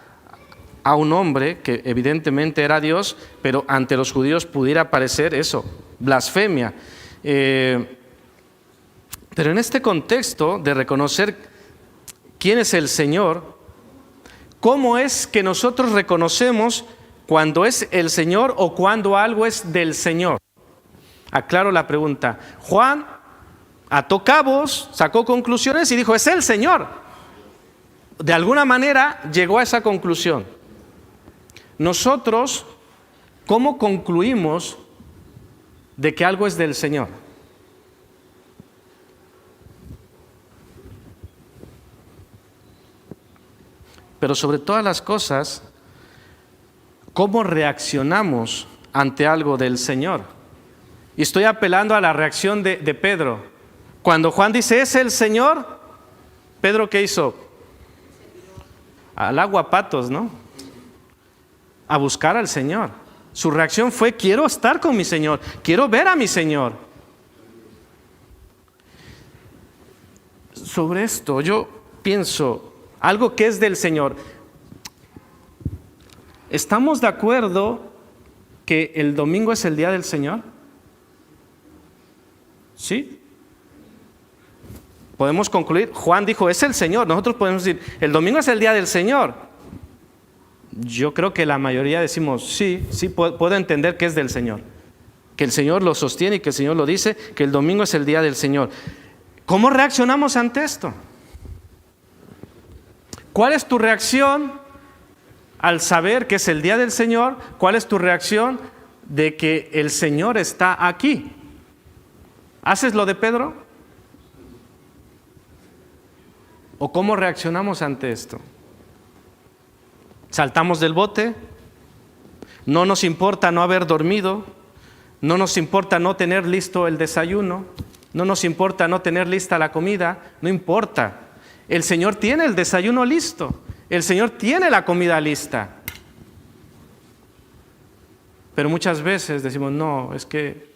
Speaker 1: a un hombre que evidentemente era Dios, pero ante los judíos pudiera parecer eso, blasfemia. Pero en este contexto de reconocer quién es el Señor, ¿cómo es que nosotros reconocemos cuando es el Señor o cuando algo es del Señor? Aclaro la pregunta. Juan ató cabos, sacó conclusiones y dijo, es el Señor. De alguna manera llegó a esa conclusión. Nosotros, ¿cómo concluimos de que algo es del Señor? Pero sobre todas las cosas, ¿cómo reaccionamos ante algo del Señor? Y estoy apelando a la reacción de Pedro. Cuando Juan dice, ¿es el Señor? Pedro, ¿qué hizo? Al agua patos, ¿no? A buscar al Señor. Su reacción fue, quiero estar con mi Señor, quiero ver a mi Señor. Sobre esto yo pienso, algo que es del Señor. ¿Estamos de acuerdo que el domingo es el día del Señor? ¿Sí? Podemos concluir, Juan dijo, es el Señor. Nosotros podemos decir, el domingo es el día del Señor. Yo creo que la mayoría decimos, sí, puedo entender que es del Señor. Que el Señor lo sostiene y que el Señor lo dice, que el domingo es el día del Señor. ¿Cómo reaccionamos ante esto? ¿Cuál es tu reacción al saber que es el día del Señor? ¿Cuál es tu reacción de que el Señor está aquí? ¿Haces lo de Pedro? ¿O cómo reaccionamos ante esto? ¿Saltamos del bote? ¿No nos importa no haber dormido? ¿No nos importa no tener listo el desayuno? ¿No nos importa no tener lista la comida? No importa. El Señor tiene el desayuno listo. El Señor tiene la comida lista. Pero muchas veces decimos, no, es que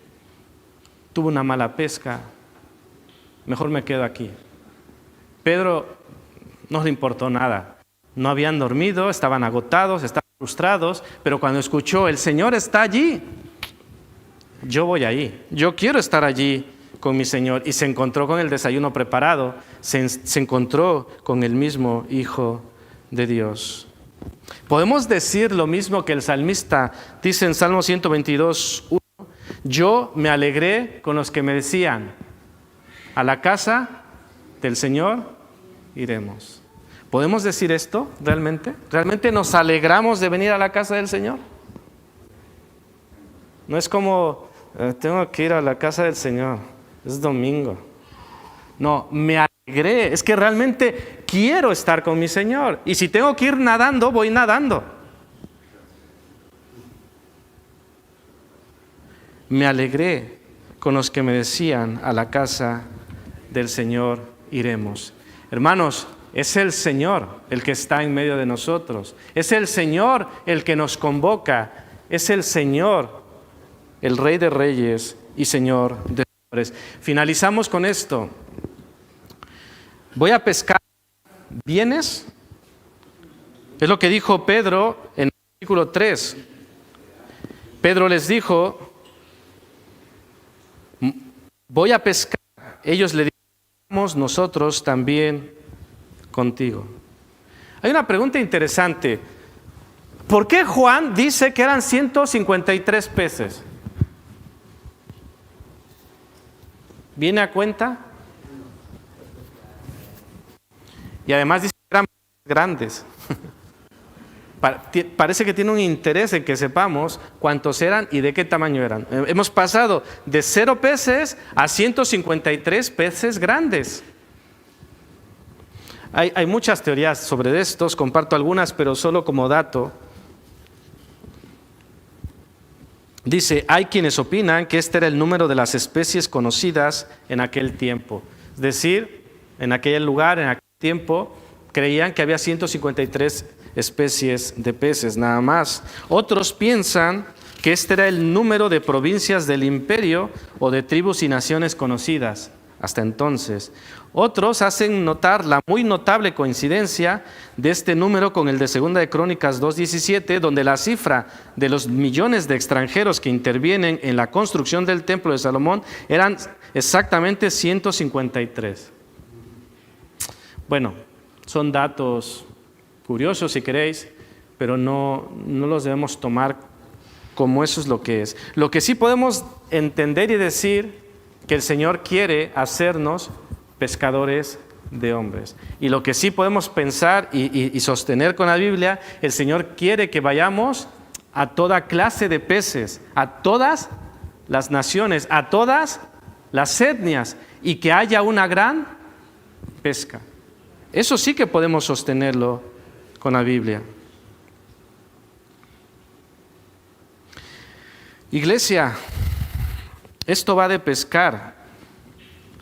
Speaker 1: tuve una mala pesca. Mejor me quedo aquí. Pedro no le importó nada. No habían dormido, estaban agotados, estaban frustrados, pero cuando escuchó, el Señor está allí, yo voy allí, yo quiero estar allí con mi Señor. Y se encontró con el desayuno preparado, se encontró con el mismo Hijo de Dios. Podemos decir lo mismo que el salmista dice en Salmo 122:1, yo me alegré con los que me decían, a la casa del Señor iremos. ¿Podemos decir esto realmente? ¿Realmente nos alegramos de venir a la casa del Señor? No es como, tengo que ir a la casa del Señor, es domingo. No, me alegré, es que realmente quiero estar con mi Señor. Y si tengo que ir nadando, voy nadando. Me alegré con los que me decían, a la casa del Señor iremos. Hermanos, es el Señor el que está en medio de nosotros. Es el Señor el que nos convoca. Es el Señor, el Rey de Reyes y Señor de Señores. Finalizamos con esto. Voy a pescar. ¿Vienes? Es lo que dijo Pedro en el versículo 3. Pedro les dijo, voy a pescar. Ellos le dijeron, nosotros también contigo. Hay una pregunta interesante. ¿Por qué Juan dice que eran 153 peces? ¿Viene a cuenta? Y además dice que eran grandes. Parece que tiene un interés en que sepamos cuántos eran y de qué tamaño eran. Hemos pasado de 0 peces a 153 peces grandes. Hay muchas teorías sobre estos, comparto algunas, pero solo como dato. Dice, hay quienes opinan que este era el número de las especies conocidas en aquel tiempo. Es decir, en aquel lugar, en aquel tiempo, creían que había 153 especies de peces, nada más. Otros piensan que este era el número de provincias del imperio o de tribus y naciones conocidas hasta entonces. Otros hacen notar la muy notable coincidencia de este número con el de 2 de Crónicas 2:17, donde la cifra de los millones de extranjeros que intervienen en la construcción del templo de Salomón eran exactamente 153. Bueno, son datos curiosos si queréis, pero no los debemos tomar como eso es lo que es. Lo que sí podemos entender y decir que el Señor quiere hacernos pescadores de hombres. Y lo que sí podemos pensar y sostener con la Biblia, el Señor quiere que vayamos a toda clase de peces, a todas las naciones, a todas las etnias, y que haya una gran pesca. Eso sí que podemos sostenerlo con la Biblia. Iglesia, esto va de pescar.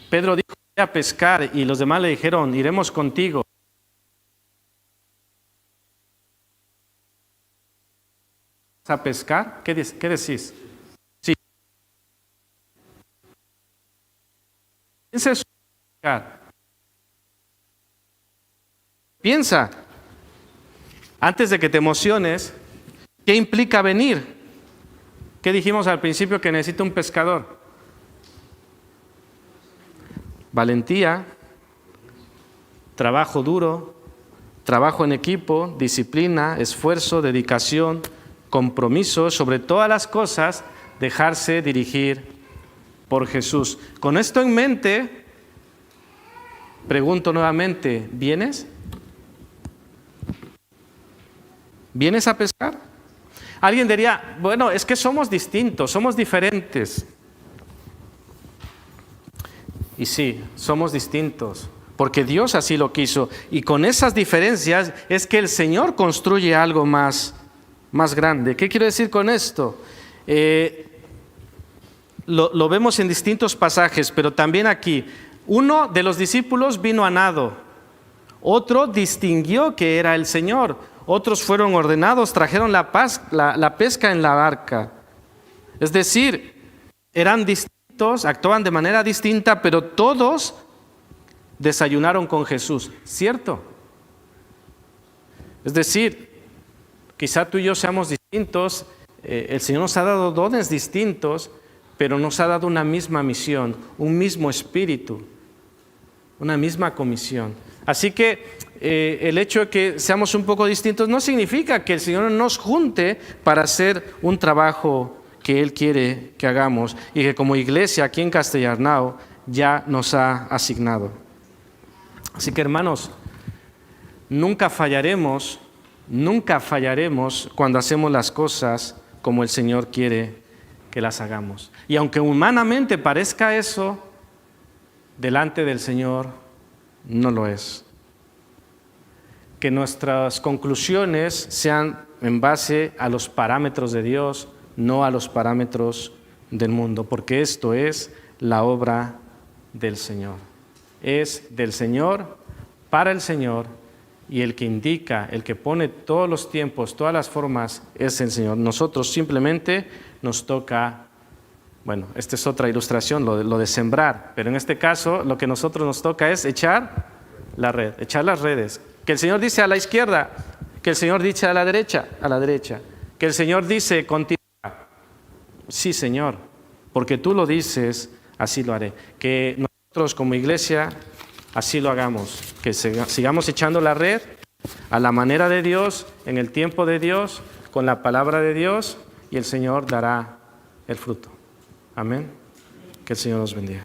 Speaker 1: Pedro dijo, voy a pescar, y los demás le dijeron, iremos contigo. ¿Vas a pescar? ¿Qué decís? Sí. Piensa en pescar. Piensa, antes de que te emociones, ¿qué implica venir? ¿Qué dijimos al principio que necesita un pescador? Valentía, trabajo duro, trabajo en equipo, disciplina, esfuerzo, dedicación, compromiso, sobre todas las cosas, dejarse dirigir por Jesús. Con esto en mente, pregunto nuevamente, ¿vienes? ¿Vienes a pescar? Alguien diría, bueno, es que somos distintos, somos diferentes. Y sí, somos distintos, porque Dios así lo quiso. Y con esas diferencias es que el Señor construye algo más grande. ¿Qué quiero decir con esto? Lo vemos en distintos pasajes, pero también aquí. Uno de los discípulos vino a nado, otro distinguió que era el Señor. Otros fueron ordenados, trajeron la pesca en la barca. Es decir, eran distintos, actuaban de manera distinta, pero todos desayunaron con Jesús, ¿cierto? Es decir, quizá tú y yo seamos distintos, el Señor nos ha dado dones distintos, pero nos ha dado una misma misión, un mismo espíritu, una misma comisión. Así que el hecho de que seamos un poco distintos no significa que el Señor nos junte para hacer un trabajo que Él quiere que hagamos y que como iglesia aquí en Castellarnao ya nos ha asignado. Así que hermanos, nunca fallaremos cuando hacemos las cosas como el Señor quiere que las hagamos. Y aunque humanamente parezca eso, delante del Señor no lo es. Que nuestras conclusiones sean en base a los parámetros de Dios, no a los parámetros del mundo, porque esto es la obra del Señor. Es del Señor, para el Señor, y el que indica, el que pone todos los tiempos, todas las formas, es el Señor. Nosotros simplemente nos toca, bueno, esta es otra ilustración, lo de sembrar, pero en este caso lo que nosotros nos toca es echar la red, echar las redes. Que el Señor dice a la izquierda, que el Señor dice a la derecha, que el Señor dice continúa. Sí, Señor, porque tú lo dices, así lo haré. Que nosotros como iglesia así lo hagamos, que sigamos echando la red a la manera de Dios, en el tiempo de Dios, con la palabra de Dios, y el Señor dará el fruto. Amén. Que el Señor nos bendiga.